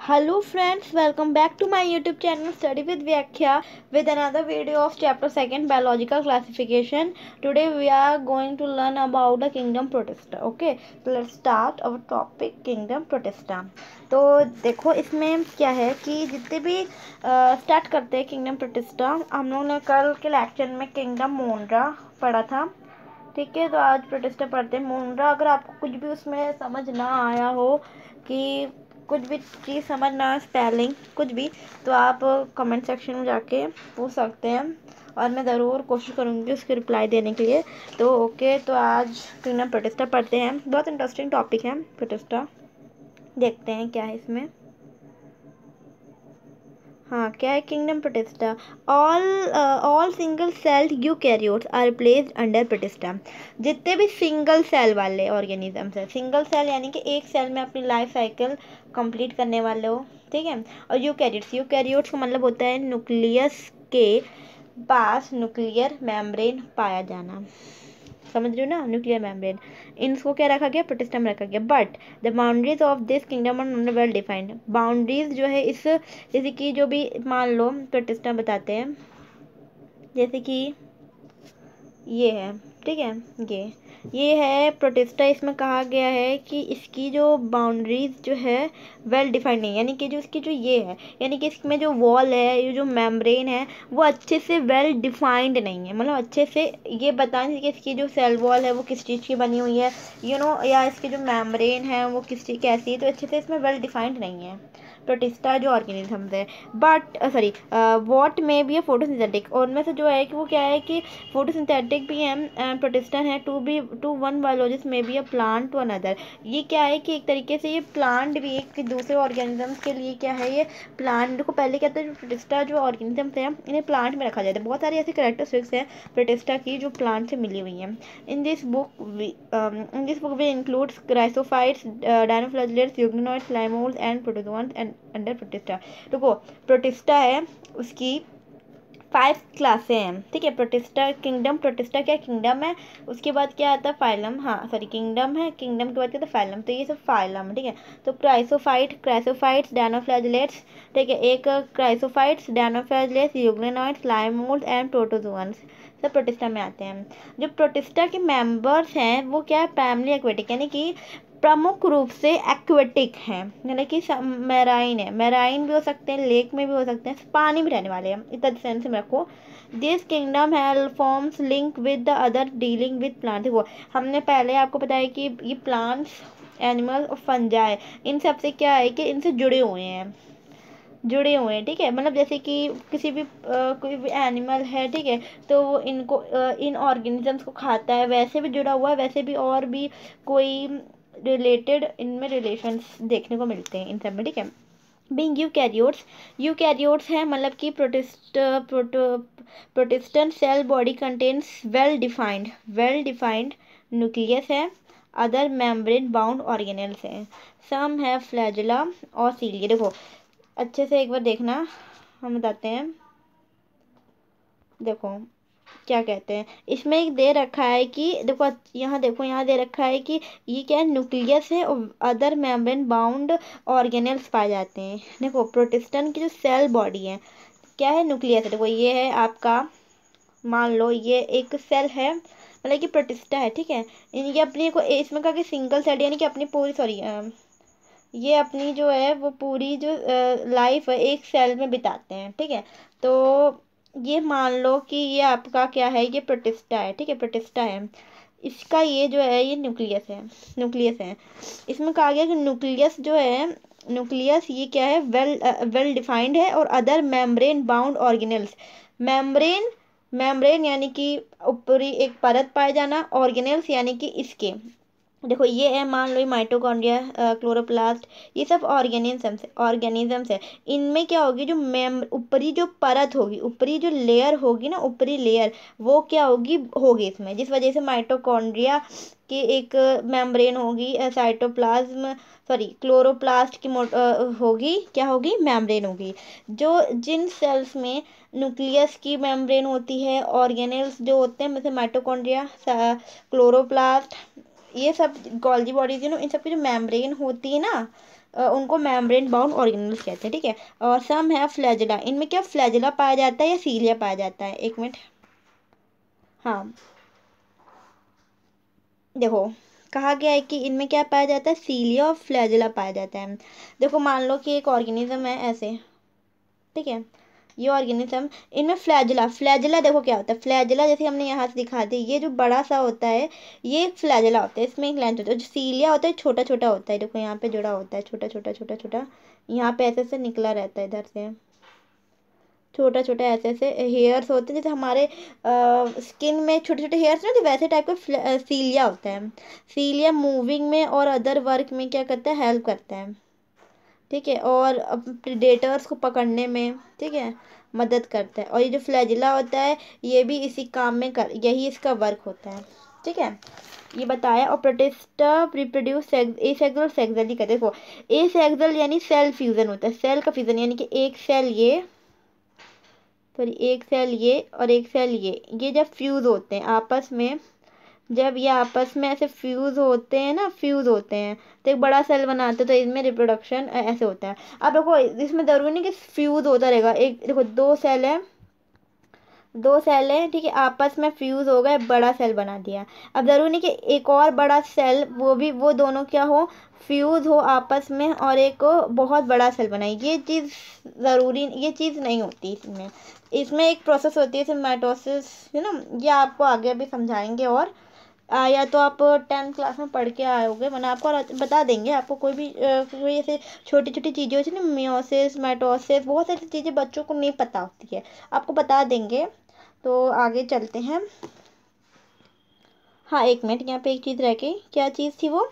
Hello friends, welcome back to my YouTube channel Study with Vyakhya with another video of chapter 2 biological classification. Today we are going to learn about the kingdom Protista. Okay, so let's start our topic kingdom Protista. तो देखो इसमें क्या है कि जितने भी start करते हैं किंगडम प्रोटिस्टा, हम लोगों ने कल के लेक्चर में किंगडम मोनरा पढ़ा था। ठीक है, तो आज प्रोटिस्टा पढ़ते हैं मोनरा। अगर आपको कुछ भी उसमें समझ ना आया हो कि कुछ भी चीज़ समझ ना आए, स्पेलिंग कुछ भी, तो आप कमेंट सेक्शन में जाके पूछ सकते हैं और मैं ज़रूर कोशिश करूँगी उसकी रिप्लाई देने के लिए। तो ओके, तो आज किंगडम प्रोटिस्टा पढ़ते हैं। बहुत इंटरेस्टिंग टॉपिक है प्रोटिस्टा। देखते हैं क्या है इसमें। हाँ, क्या है kingdom protista. All single cell eukaryotes are placed under protista. जितने भी सिंगल सेल वाले ऑर्गेनिजम्स है, सिंगल सेल यानी कि एक सेल में अपनी लाइफ साइकिल कंप्लीट करने वाले हो, ठीक है। और यूकैरियोट्स का मतलब होता है न्यूक्लियस के पास न्यूक्लियर मेम्ब्रेन पाया जाना। समझ रहे हो ना, न्यूक्लियर मेम्ब्रेन। इनको क्या रखा गया, प्रोटिस्टा में रखा गया। But the boundaries of this kingdom are not well defined. Boundaries जो है इस, जैसे कि जो भी मान लो प्रोटिस्टा बताते हैं, जैसे कि ये है, ठीक है, ये है प्रोटिस्टा। इसमें कहा गया है कि इसकी जो बाउंड्रीज जो है वेल डिफाइंड नहीं, यानी कि जो इसकी जो ये है, यानी कि इसमें जो वॉल है, ये जो मेम्ब्रेन है, वो अच्छे से वेल डिफाइंड नहीं है। मतलब अच्छे से ये बताएं कि इसकी जो सेल वॉल है वो किस चीज़ की बनी हुई है, या इसकी जो मेम्ब्रेन है वो किस चीज़ कैसी है, तो अच्छे से इसमें वेल डिफाइंड नहीं है प्रोटिस्टा जो ऑर्गेनिजम्स है। बट सॉरी, वॉट में भी है फोटोसिंथेटिक, और उनमें से जो है कि वो क्या है कि फोटोसिंथेटिक भी है एंड प्रोटिस्टन है। टू वन बायोलॉजिस्ट में भी अ प्लांट टू अनदर। ये क्या है कि एक तरीके से ये प्लांट भी एक दूसरे ऑर्गेनिजम्स के लिए क्या है, ये प्लांट को पहले कहते हैं। जो प्रोटिस्टा जो ऑर्गेनिजम्स हैं इन्हें प्लांट में रखा जाता है। बहुत सारी ऐसी कैरेक्टरिस्टिक्स हैं प्रोटिस्टा की जो प्लांट से मिली हुई हैं। In this book we includes chrysophytes, dinoflagellates, euglenoids, slime moulds and protozoans and under protista. देखो प्रोटिस्टा है, उसकी 5 क्लासें हैं, ठीक है। प्रोटिस्टा किंगडम, प्रोटिस्टा क्या किंगडम है, उसके बाद क्या आता है फाइलम। हाँ सॉरी, किंगडम है, किंगडम के बाद क्या आता है फाइलम, तो ये सब फाइलम है, ठीक है। तो क्राइसोफाइट्स, डायनोफ्लैगेलेट्स, ठीक है। एक chrysophytes, dinoflagellates, euglenoids, slime moulds and प्रोटोजोआन्स सब प्रोटिस्टा में आते हैं। जो प्रोटिस्टा के मेंबर्स हैं वो क्या है, प्राइमरी एक्वेटिक, यानी कि प्रमुख रूप से एक्वेटिक हैं, यानी कि मैराइन है। मैराइन भी हो सकते हैं, लेक में भी हो सकते हैं, पानी में रहने वाले हैं, इतना सेंस में रखो। दिस किंगडम है forms link with the other dealing with plant. वो हमने पहले आपको बताया कि ये प्लांट्स, एनिमल और फंजाई, इन सब से क्या है कि इनसे जुड़े हुए हैं, ठीक है। मतलब जैसे कि किसी भी कोई भी एनिमल है, ठीक है, तो वो इनको इन ऑर्गेनिजम्स को खाता है, वैसे भी जुड़ा हुआ है, वैसे भी और भी कोई रिलेटेड इनमें रिलेशंस देखने को मिलते हैं इन सब में, ठीक है। बीइंग यूकैरियोट्स है, मतलब कि protistan cell body contains well defined nucleus है, अदर मेम्ब्रेन बाउंड ऑर्गेनेल्स हैं, सम है फ्लैजुला और सीलिया। देखो अच्छे से एक बार देखना, हम बताते हैं। देखो क्या कहते हैं, इसमें एक दे रखा है कि देखो यहाँ दे रखा है कि ये क्या है, न्यूक्लियस है और अदर मेम्ब्रेन बाउंड ऑर्गेनेल्स पाए जाते हैं। देखो प्रोटिस्टन की जो सेल बॉडी है क्या है, न्यूक्लियस है। देखो ये है आपका, मान लो ये एक सेल है, मतलब कि प्रोटिस्टा है, ठीक है। इनकी अपनी को इसमें कहा कि सिंगल सेल, यानी कि अपनी पूरी सॉरी, ये अपनी जो है वो पूरी जो लाइफ है एक सेल में बिताते हैं, ठीक है। तो ये मान लो कि ये आपका क्या है, ये प्रोटिस्टा है, ठीक है, प्रोटिस्टा है। इसका ये जो है ये न्यूक्लियस है। इसमें कहा गया कि न्यूक्लियस जो है, न्यूक्लियस ये क्या है, वेल डिफाइंड है और other membrane bound organelles. Membrane membrane यानी कि ऊपरी एक परत पाए जाना, ऑर्गेनेल्स यानी कि इसके, देखो ये है, मान लो ये माइटोकॉन्ड्रिया, क्लोरोप्लास्ट, ये सब ऑर्गेनिजम्स है। इनमें क्या होगी, जो ऊपरी जो परत होगी, ऊपरी जो लेयर होगी ना, ऊपरी लेयर, वो क्या होगी इसमें, जिस वजह से माइटोकॉन्ड्रिया की एक मेम्ब्रेन होगी, साइटोप्लाज्म सॉरी क्लोरोप्लास्ट की होगी, क्या होगी, मेम्ब्रेन होगी। जो जिन सेल्स में न्यूक्लियस की मेम्ब्रेन होती है, ऑर्गेनेल्स जो होते हैं, जैसे माइटोकॉन्ड्रिया, क्लोरोप्लास्ट, ये सब गोल्गी बॉडीज, इन सब की जो मेम्ब्रेन होती है ना, उनको मेम्ब्रेन बाउंड ऑर्गेनेल्स कहते हैं, ठीक है। और सम है फ्लैजिला, इनमें क्या फ्लैजिला पाया जाता है या सीलिया पाया जाता है, एक मिनट। हाँ देखो, कहा गया है कि इनमें क्या पाया जाता है, सीलिया और फ्लैजिला पाया जाता है। देखो मान लो कि एक ऑर्गेनिज्म है ऐसे, ठीक है, ये ऑर्गेनिज्म, इनमें फ्लैजिला, फ्लैजिला देखो क्या होता है, फ्लैजिला जैसे हमने यहाँ से दिखा दी, ये जो बड़ा सा होता है ये फ्लैजिला होता है, इसमें एक लेंथ होता है। जो सीलिया होता है छोटा छोटा होता है, देखो यहाँ पे जुड़ा होता है, छोटा छोटा छोटा छोटा, यहाँ पे ऐसे ऐसे निकला रहता है, इधर से छोटा छोटा ऐसे ऐसे हेयर्स होते हैं, जैसे हमारे स्किन में छोटे छोटे हेयर्स ना, तो वैसे टाइप का सीलिया होता है। सीलिया मूविंग में और अदर वर्क में क्या करता है, हेल्प करता है, ठीक है, और प्रेडेटर्स को पकड़ने में, ठीक है, मदद करता है। और ये जो फ्लैजिला होता है ये भी इसी काम में कर, यही इसका वर्क होता है, ठीक है, ये बताया। और प्रोटिस्टा रिप्रोड्यूस एसेक्सुअल सेक्सुअली का, देखो एसेक्सुअल यानी सेल फ्यूजन होता है, सेल का फ्यूजन यानी कि एक सेल ये, सॉरी एक सेल ये और एक सेल ये जब फ्यूज होते हैं आपस में, जब ये आपस में ऐसे फ्यूज होते हैं ना, फ्यूज होते हैं तो एक बड़ा सेल बनाते हैं, तो इसमें रिप्रोडक्शन ऐसे होता है। अब देखो इसमें जरूरी नहीं कि फ्यूज होता रहेगा, एक देखो दो सेल है, दो सेल है, ठीक है, आपस में फ्यूज हो गए, बड़ा सेल बना दिया। अब जरूरी नहीं कि एक और बड़ा सेल, वो भी वो दोनों क्या हो, फ्यूज हो आपस में और एक बहुत बड़ा सेल बनाए, ये चीज़ ज़रूरी, ये चीज़ नहीं होती इसमें। इसमें एक प्रोसेस होती है माइटोसिस, है ना, ये आपको आगे अभी समझाएंगे। और या तो आप 10th क्लास में पढ़ के आए होगे, वरना आपको और बता देंगे, आपको कोई भी कोई ऐसे छोटी छोटी चीज़ें होती है ना, मियोसिस माइटोसिस, बहुत सारी चीज़ें बच्चों को नहीं पता होती है, आपको बता देंगे। तो आगे चलते हैं। हाँ एक मिनट, यहाँ पे एक चीज़ रह गई, क्या चीज़ थी वो,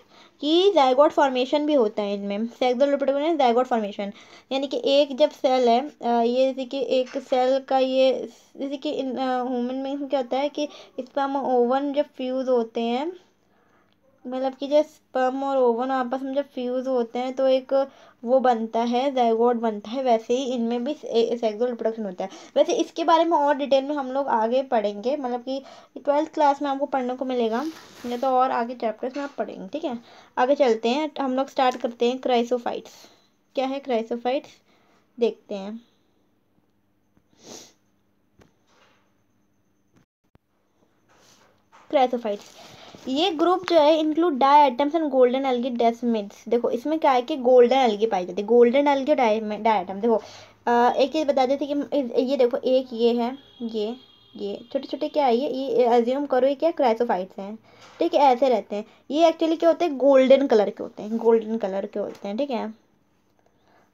कि जाइगोट फॉर्मेशन भी होता है इनमें, सेक्सुअल रिप्रोडक्शन जाइगोट फॉर्मेशन, यानी कि एक जब सेल है, ये जैसे कि एक सेल का ये, जैसे कि ह्यूमन में क्या होता है कि स्पर्म ओवन जब फ्यूज होते हैं, मतलब कि जब स्पर्म और ओवन आपस में जब फ्यूज होते हैं तो एक वो बनता है, जाइगोट बनता है, वैसे ही इनमें भी सेक्सुअल रिप्रोडक्शन होता है। वैसे इसके बारे में और डिटेल में हम लोग आगे पढ़ेंगे, मतलब कि 12th क्लास में आपको पढ़ने को मिलेगा, या तो और आगे चैप्टर्स में आप पढ़ेंगे, ठीक है। आगे चलते हैं, हम लोग स्टार्ट करते हैं क्राइसोफाइट्स। क्या है क्राइसोफाइट्स, देखते हैं। क्राइसोफाइट्स, ये ग्रुप जो है include diatoms and golden algae desmids. देखो इसमें क्या है कि गोल्डन एल्गी पाई जाती है, गोल्डन एल्गी डाई एटम। देखो एक चीज़ बता देती कि ये देखो, एक ये है, ये छोटे छोटे क्या है, ये अज्यूम करो ये क्या क्राइसोफाइट्स हैं, ठीक है, ऐसे रहते हैं। ये एक्चुअली क्या होते हैं, गोल्डन कलर के होते हैं, गोल्डन कलर के होते हैं, ठीक है,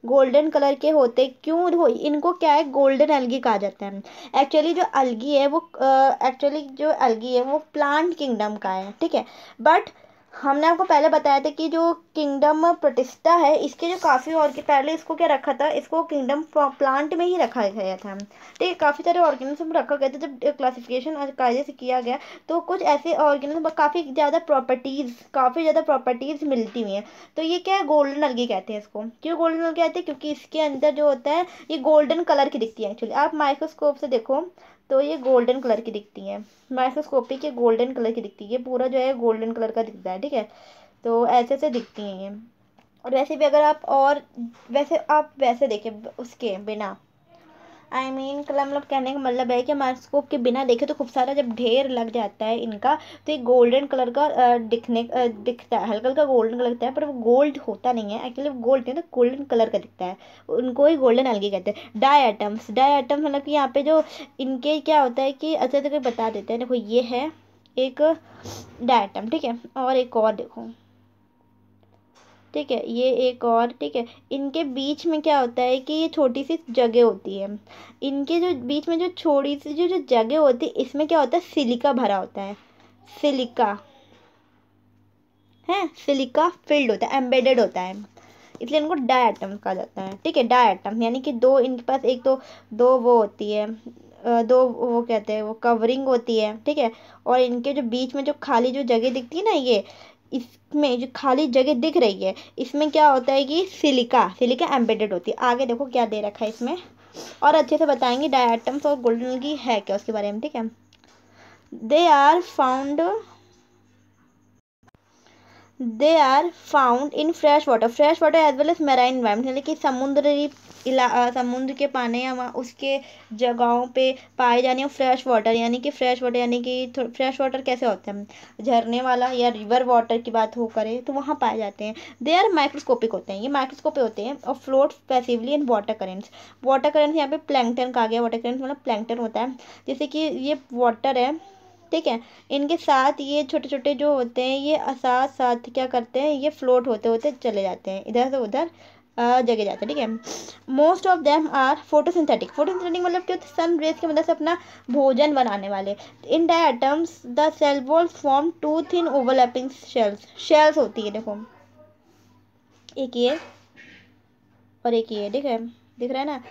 गोल्डन कलर के होते क्यों हो, इनको क्या है, गोल्डन एल्गी कहा जाता है। एक्चुअली जो एल्गी है वो, एक्चुअली जो एल्गी है वो प्लांट किंगडम का है, ठीक है। बट हमने आपको पहले बताया था कि जो किंगडम प्रोटिस्टा है, इसके जो काफ़ी और के पहले इसको क्या रखा था, इसको किंगडम प्लांट में ही रखा गया था, ठीक है। काफ़ी सारे ऑर्गेनिज्म रखा गया था, जब क्लासिफिकेशन कायदे से किया गया तो कुछ ऐसे ऑर्गेनिज्म काफ़ी ज़्यादा प्रॉपर्टीज़ मिलती हुई हैं। तो ये क्या है, गोल्डन अलगी कहते हैं इसको। क्यों गोल्डन अलगी कहते हैं, क्योंकि इसके अंदर जो होता है ये गोल्डन कलर की दिखती है। एक्चुअली आप माइक्रोस्कोप से देखो तो ये गोल्डन कलर की दिखती है, माइक्रोस्कोपिक ये गोल्डन कलर की दिखती है, पूरा जो है गोल्डन कलर का दिखता है, ठीक है। तो ऐसे ऐसे दिखती हैं ये। और वैसे भी अगर आप, और वैसे आप वैसे देखें उसके बिना, आई मीन मतलब कहने का मतलब है कि माइक्रोस्कोप के बिना देखे तो खूब सारा जब ढेर लग जाता है इनका, तो एक गोल्डन कलर का दिखता है, हल्का हल्का गोल्डन कलर दिखता है, पर वो गोल्ड होता नहीं है एक्चुअली, वो गोल्ड नहीं है, तो गोल्डन कलर का दिखता है, उनको ही गोल्डन एल्गी कहते हैं। डाई एटम्स मतलब कि यहाँ पे जो इनके क्या होता है कि अच्छे से बता देते हैं। देखो ये है एक डाई एटम, ठीक है, और एक और देखो, ठीक है, ये एक और, ठीक है। इनके बीच में क्या होता है कि ये छोटी सी जगह होती है, इनके जो बीच में जो छोटी सी जो जगह होती है, इसमें क्या होता है, सिलिका भरा होता है, सिलिका है, सिलिका फिल्ड होता है, एम्बेडेड होता है, इसलिए इनको डायटम कहा जाता है, ठीक है। डायटम यानी कि दो, इनके पास एक तो दो वो होती है, दो वो कहते हैं वो कवरिंग होती है, ठीक है। और इनके जो बीच में जो खाली जो जगह दिखती है ना, ये इसमें जो खाली जगह दिख रही है, इसमें क्या होता है कि सिलिका सिलिका एम्बेडेड होती है। आगे देखो क्या दे रखा है इसमें, और अच्छे से बताएंगे डायटम्स और गोल्डन की है क्या उसके बारे में, ठीक है। They are found they are found in fresh water as well as marine environment, यानी कि समुद्र के पानी या उसके जगहों पे पाए जाने फ्रेश वाटर, यानी कि फ्रेश वाटर कैसे होते हैं, झरने वाला या रिवर वाटर की बात हो करे तो वहाँ पाए जाते हैं। दे आर माइक्रोस्कोपिक होते हैं, ये माइक्रोस्कोपिक होते हैं और float passively in water currents यहाँ पे प्लैंकटन का आ गया, वाटर करेंट्स मतलब प्लैंकटन होता है, जैसे कि ये वाटर है, ठीक है, इनके साथ ये छोटे छोटे जो होते हैं ये साथ साथ क्या करते हैं, ये फ्लोट होते होते चले जाते हैं इधर से उधर जगह जाते हैं, ठीक है। Most of them are photosynthetic मतलब क्या होता है, सन रेज की मदद से अपना भोजन बनाने वाले। In diatoms the cell wall form two thin overlapping shells होती है, देखो एक ये और एक ये, ठीक है, दिख रहा है ना,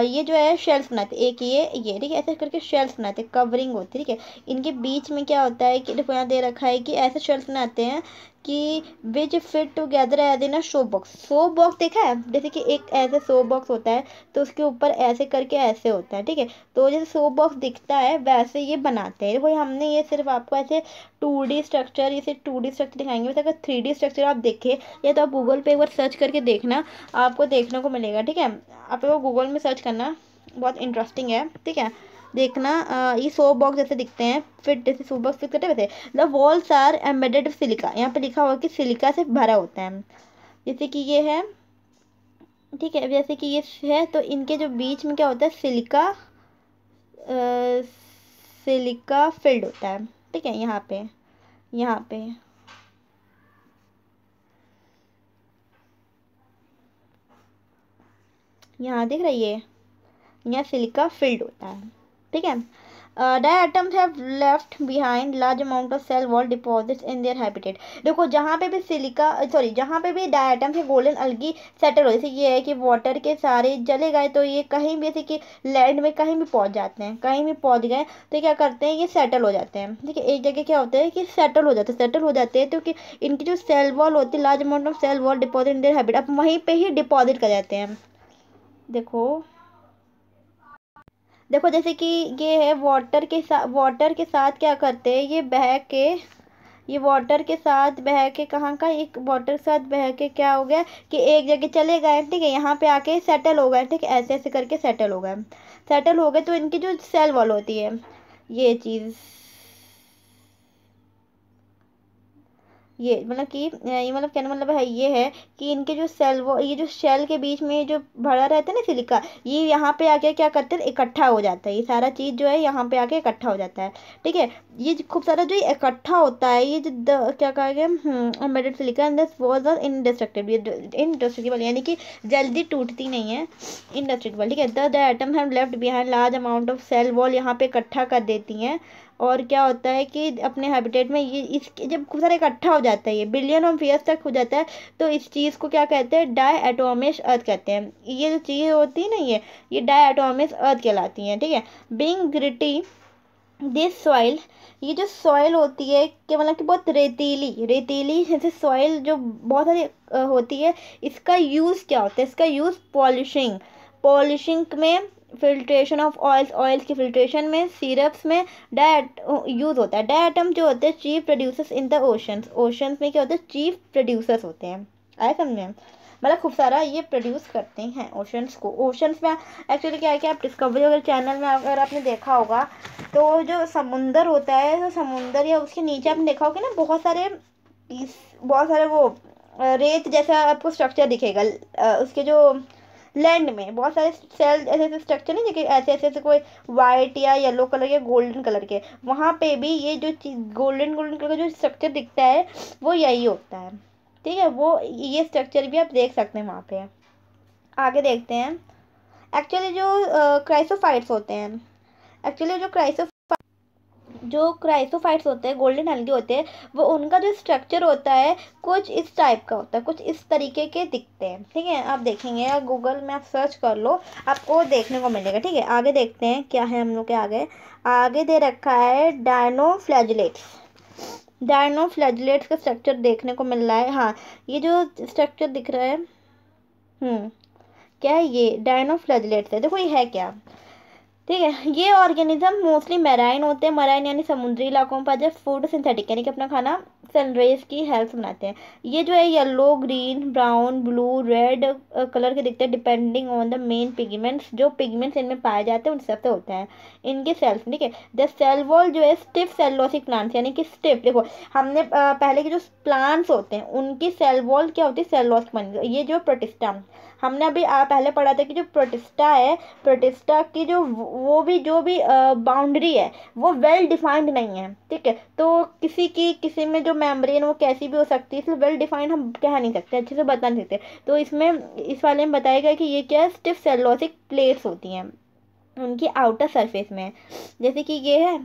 ये जो है शेल्स बनाते, एक ये ठीक है, ऐसे करके शेल्स बनाते, कवरिंग होती है, ठीक है। इनके बीच में क्या होता है कि देखो यहाँ दे रखा है कि ऐसे शेल्स बनाते हैं कि which fit together as in a soap box देखा है, जैसे कि एक ऐसे सोप बॉक्स होता है तो उसके ऊपर ऐसे करके ऐसे होता है, ठीक है, तो जैसे सोप बॉक्स दिखता है वैसे ये बनाते हैं। देखो हमने ये सिर्फ आपको ऐसे 2D स्ट्रक्चर, इसे 2D स्ट्रक्चर दिखाएंगे, वैसे अगर 3D स्ट्रक्चर आप देखें या तो आप गूगल पे एक बार सर्च करके देखना, आपको देखने को मिलेगा, ठीक है, आपको गूगल में सर्च करना, बहुत इंटरेस्टिंग है, ठीक है, देखना। ये सोप बॉक्स जैसे दिखते हैं, फिट जैसे सोप बॉक्स फिट करते वैसे। The walls are embedded silica, यहाँ पे लिखा हुआ कि सिलिका से भरा होता है, जैसे कि ये है, ठीक है, जैसे कि ये है तो इनके जो बीच में क्या होता है, सिलिका फिल्ड होता है, ठीक है, यहाँ पे यहाँ दिख रही है, यहाँ सिलिका फिल्ड होता है, ठीक है। Diatoms have left behind large amount of cell wall deposits in their habitat. देखो जहाँ पे भी जहाँ पे भी डायटम्स है गोल्डन अलगी सेटल हो, जैसे ये है कि वाटर के सारे जले गए तो ये कहीं भी, जैसे कि लैंड में कहीं भी पहुँच जाते हैं, कहीं भी पहुँच गए तो क्या करते हैं, ये सेटल हो जाते हैं, ठीक है, एक जगह क्या होता है कि सेटल हो जाते हैं, तो कि इनकी जो सेल वॉल होती है, large amount of cell wall deposit in their habit, अब वहीं पर ही डिपॉजिट कर जाते हैं। देखो देखो जैसे कि ये है वाटर के साथ क्या करते हैं, ये वाटर के साथ बह के कहाँ का, एक वाटर के साथ बह के क्या हो गया कि एक जगह चले गए, ठीक है, यहाँ पे आके सेटल हो गए, ठीक है, ऐसे ऐसे करके सेटल हो गए तो इनकी जो सेल वॉल होती है, ये चीज़, ये मतलब कि ये मतलब कहने मतलब है ये है कि इनके जो ये जो शेल के बीच में जो भरा रहता है ना सिलिका, ये यहाँ पे आके क्या करते हैं, इकट्ठा हो जाता है, ये सारा चीज़ जो है यहाँ पे आके इकट्ठा हो जाता है, ठीक है। ये खूब सारा जो इकट्ठा होता है, ये जो क्या कहा गया, embedded silica and this was indestructible, यानी कि जल्दी टूटती नहीं है, इनडेस्ट्रक्टिबल, ठीक है। Diatoms have left behind large amount of cell wall, यहाँ पे इकट्ठा कर देती हैं, और क्या होता है कि अपने हैबिटेट में ये इसके जब खूब सारा इकट्ठा हो जाता है, ये बिलियन ऑफ ईयर्स तक हो जाता है, तो इस चीज़ को क्या कहते हैं, डायटोमिक अर्थ कहते हैं। ये जो चीज़ होती है ना, ये डायटोमिक अर्थ कहलाती हैं, ठीक है। बीइंग ग्रिटी दिस सॉइल, ये जो सॉइल होती है कि मतलब कि बहुत रेतीली जैसे सॉइल जो बहुत सारी होती है, इसका यूज़ क्या होता है, इसका यूज़ पॉलिशिंग में, फिल्ट्रेशन ऑफ ऑयल्स की फिल्ट्रेशन में, सिरप्स में डायट यूज़ होता है। डायटम जो होते हैं chief producers in the oceans में क्या होते हैं, चीफ प्रोड्यूसर्स होते हैं, आए समझे, मतलब खूब सारा ये प्रोड्यूस करते हैं ओशंस में। एक्चुअली क्या है कि आप डिस्कवरी वगैरह चैनल में अगर आपने देखा होगा तो जो समुंदर होता है, तो समुंदर या उसके नीचे आपने देखा होगा ना, बहुत सारे वो रेत जैसा आपको स्ट्रक्चर दिखेगा, उसके जो लैंड में बहुत सारे सेल ऐसे ऐसे स्ट्रक्चर नहीं देखिए, ऐसे ऐसे ऐसे कोई वाइट या येलो कलर या गोल्डन कलर के, वहाँ पे भी ये जो चीज़ गोल्डन कलर का जो स्ट्रक्चर दिखता है वो यही होता है, ठीक है, वो ये स्ट्रक्चर भी आप देख सकते हैं वहाँ पे। आगे देखते हैं। एक्चुअली जो क्राइसोफाइट्स होते हैं, एक्चुअली जो क्राइसोफाइट्स होते हैं, गोल्डन हेल्दी होते हैं, वो उनका जो स्ट्रक्चर होता है कुछ इस टाइप का होता है, कुछ इस तरीके के दिखते हैं, ठीक है, आप देखेंगे या गूगल में आप सर्च कर लो, आपको देखने को मिलेगा, ठीक है। आगे देखते हैं क्या है हम लोग के आगे दे रखा है डायनोफ्लैजिलेट्स का स्ट्रक्चर देखने को मिल रहा है। हाँ, ये जो स्ट्रक्चर दिख रहा है, क्या है, ये डायनोफ्लैजिलेट्स है, देखो ये है क्या, ठीक है। ये ऑर्गेनिज्म मोस्टली मैराइन होते हैं, मैराइन यानी समुद्री इलाकों पर, जब फूड सिंथेटिक यानी कि अपना खाना सनराइज की हेल्प बनाते हैं। ये जो है yellow, green, brown, blue, red colour के दिखते हैं depending on the main pigments. जो पिगमेंट्स इनमें पाए जाते हैं उन सबसे होता है इनके सेल्स, ठीक है। द सेल वॉल जो है स्टिफ सेलोसिक प्लांट्स, यानी कि स्टिफ, देखो हमने पहले के जो प्लांट्स होते हैं उनकी सेल वॉल क्या होती है, सेलोसिक बनी। ये जो प्रोटिस्टा हमने अभी पहले पढ़ा था कि जो प्रोटिस्टा है, प्रोटिस्टा की जो वो भी जो भी बाउंड्री है वो वेल डिफाइंड नहीं है, ठीक है। तो किसी में जो मेम्ब्रेन वो कैसी भी हो सकती है, इसलिए वेल डिफाइंड हम कह नहीं सकते, अच्छे से बता नहीं सकते। तो इसमें इस वाले में बताया गया कि ये क्या है, स्टिफ सेलोसिक प्लेट्स होती हैं उनकी आउटर सरफेस में। जैसे कि ये है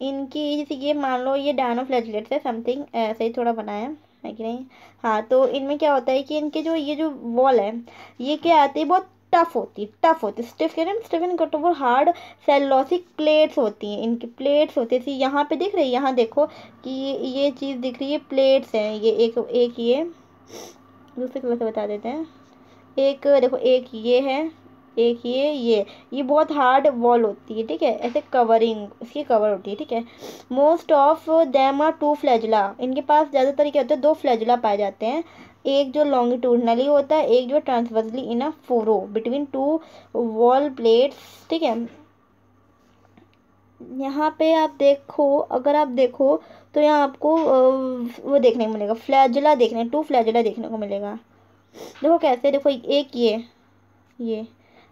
इनकी, जैसे ये मान लो ये डायनोफ्लैगेलेट्स है, समथिंग ऐसे ही थोड़ा बनाया है कि नहीं। हाँ, तो इनमें क्या होता है कि इनके जो ये जो वॉल है ये क्या आती है, बहुत टफ होती है, स्टिफ कह रहे हैं, स्टिफ एंड कटोवर हार्ड सेलोसिक प्लेट्स होती हैं, इनकी प्लेट्स होती है। यहाँ पे दिख रही है, यहाँ देखो कि ये चीज़ दिख रही है, प्लेट्स हैं ये एक ये दूसरे कलर से बता देते हैं। एक देखो, एक ये है, एक ये बहुत हार्ड वॉल होती है, ठीक है। ऐसे कवरिंग इसकी कवर होती है, ठीक है। Most of them are two flagella, इनके पास ज़्यादातर क्या होता है, दो फ्लैजला पाए जाते हैं। एक जो लॉन्गिट्यूडनली होता है, एक जो ट्रांसवर्सली इन अ फोरो बिटवीन टू वॉल प्लेट्स, ठीक है। यहाँ पे आप देखो, अगर आप देखो तो यहाँ आपको वो देखने को मिलेगा, फ्लैजला टू फ्लैजला देखने को मिलेगा। देखो कैसे, देखो एक ये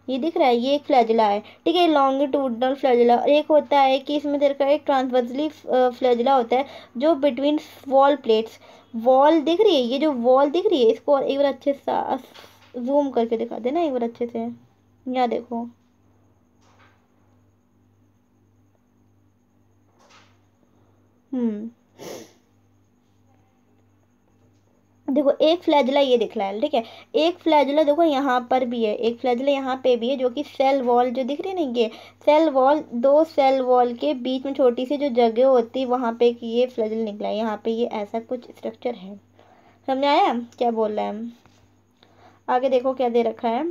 ये दिख रहा है, ये एक फ्लैजला है, ठीक है, लॉन्गिट्यूडनल फ्लैजला। और एक होता है कि इसमें तेरे का एक ट्रांसवर्सली फ्लैजला होता है जो बिटवीन वॉल प्लेट्स, वॉल दिख रही है, ये जो वॉल दिख रही है इसको और एक बार अच्छे से जूम करके दिखा देना एक बार अच्छे से, यहाँ देखो। हम्म देखो एक फ्लैजला ये दिख रहा है, ठीक है। एक फ्लैजला देखो यहाँ पर भी है, एक फ्लैजला यहाँ पे भी है, जो कि सेल वॉल जो दिख रही है ना, ये सेल वॉल, दो सेल वॉल के बीच में छोटी सी जो जगह होती है वहाँ पे एक ये फ्लैजल निकला है, यहाँ पे ये ऐसा कुछ स्ट्रक्चर है। समझ आया क्या बोल रहा है? आगे देखो क्या दे रखा है।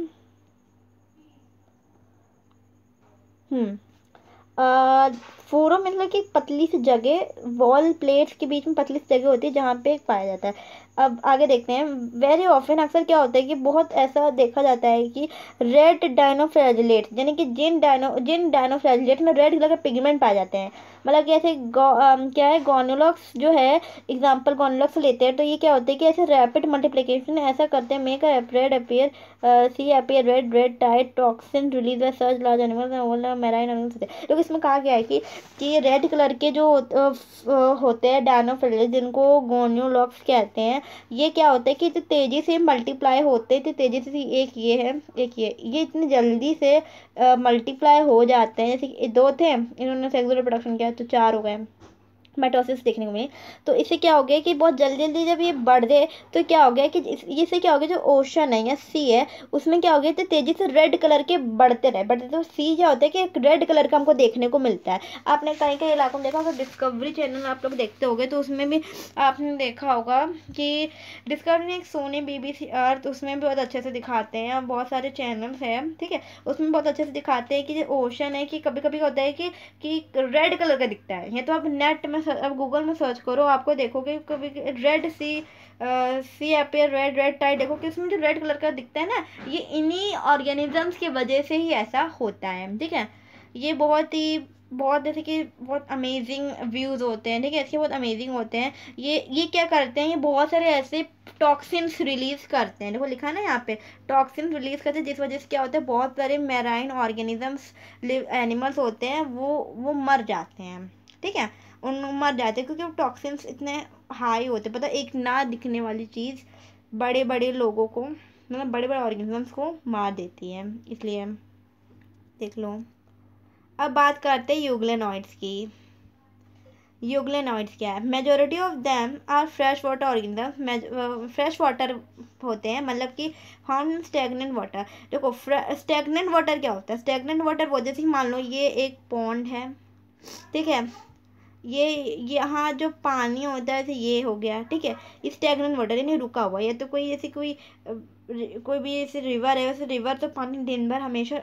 हम्म फोरम मतलब कि पतली सी जगह, वॉल प्लेट्स के बीच में पतली सी जगह होती है जहाँ पे पाया जाता है। अब आगे देखते हैं। वेरी ऑफन अक्सर क्या होता है कि बहुत ऐसा देखा जाता है कि रेड डायनोफ्लैजिलेट, यानी कि जिन डायनोफ्लैजिलेट में रेड कलर के पिगमेंट पाए जाते हैं, मतलब कि ऐसे क्या है, गोनोलॉक्स जो है, एग्जाम्पल गोनोलॉक्स लेते हैं तो ये क्या होता है कि ऐसे रैपिड मल्टीप्लिकेशन ऐसा करते हैं, make red appear, sea appear red tight toxin release by search large animals marine animals. तो इसमें कहा गया है कि रेड कलर के जो होते हैं डायनोफिलिस, जिनको गोनियोलॉक्स कहते हैं, ये क्या होता है कि जो तेज़ी से मल्टीप्लाई होते हैं, तो तेज़ी से एक ये है, एक ये इतनी जल्दी से मल्टीप्लाई हो जाते हैं। जैसे दो थे, इन्होंने सेक्सुअल रिप्रोडक्शन किया तो चार हो गए, माइटोसिस देखने को मिली। तो इससे क्या हो गया कि बहुत जल्दी जल्दी जब ये बढ़ गए तो क्या हो गया कि इससे क्या हो गया, जो ओशन है या सी है उसमें क्या हो गया, तो तेज़ी से रेड कलर के बढ़ते तो सी क्या होता है कि एक रेड कलर का हमको देखने को मिलता है। आपने कहीं कहीं इलाकों में देखा होगा, डिस्कवरी चैनल आप लोग देखते होंगे तो उसमें भी आपने देखा होगा कि डिस्कवरी ने एक सोनी BBC अर्थ, उसमें भी बहुत अच्छे से दिखाते हैं, और बहुत सारे चैनल्स हैं, ठीक है, उसमें बहुत अच्छे से दिखाते हैं कि जो ओशन है कि कभी कभी होता है कि रेड कलर का दिखता है। ये तो आप नेट में अब गूगल में सर्च करो, आपको देखोगे कभी रेड सी अपीयर रेड टाइट, देखो कि उसमें जो रेड कलर का दिखता है ना, ये इन्हीं ऑर्गेनिजम्स की वजह से ही ऐसा होता है, ठीक है। ये बहुत जैसे कि बहुत अमेजिंग व्यूज़ होते हैं, ठीक है, इसके बहुत अमेजिंग होते हैं। ये क्या करते हैं, ये बहुत सारे ऐसे टॉक्सिन्स रिलीज करते हैं, देखो लिखा है ना यहाँ पे, टॉक्सिन रिलीज करते हैं, जिस वजह से क्या होता है, बहुत सारे मैराइन ऑर्गेनिजम्स एनिमल्स होते हैं वो मर जाते हैं, ठीक है, उन मर जाते हैं क्योंकि वो टॉक्सिन्स इतने हाई होते हैं। पता है, एक ना दिखने वाली चीज़ बड़े बड़े लोगों को, मतलब बड़े बड़े ऑर्गेनिजम्स को मार देती है, इसलिए देख लो। अब बात करते हैं यूग्लेनॉइड्स की। यूग्लेनॉइड्स क्या है? Majority of them are fresh water organism, fresh water होते हैं, मतलब कि फाउंड स्टेगनेंट वाटर। देखो स्टेगनेंट वाटर क्या होता है? स्टेगनेंट वाटर वो, जैसे मान लो ये एक पॉन्ड है, ठीक है, ये यहाँ जो पानी होता है, ये हो गया, ठीक है, स्टेगनेंट वाटर यानी रुका हुआ। या तो कोई ऐसी कोई भी ऐसे रिवर है, वैसे रिवर तो पानी दिन भर हमेशा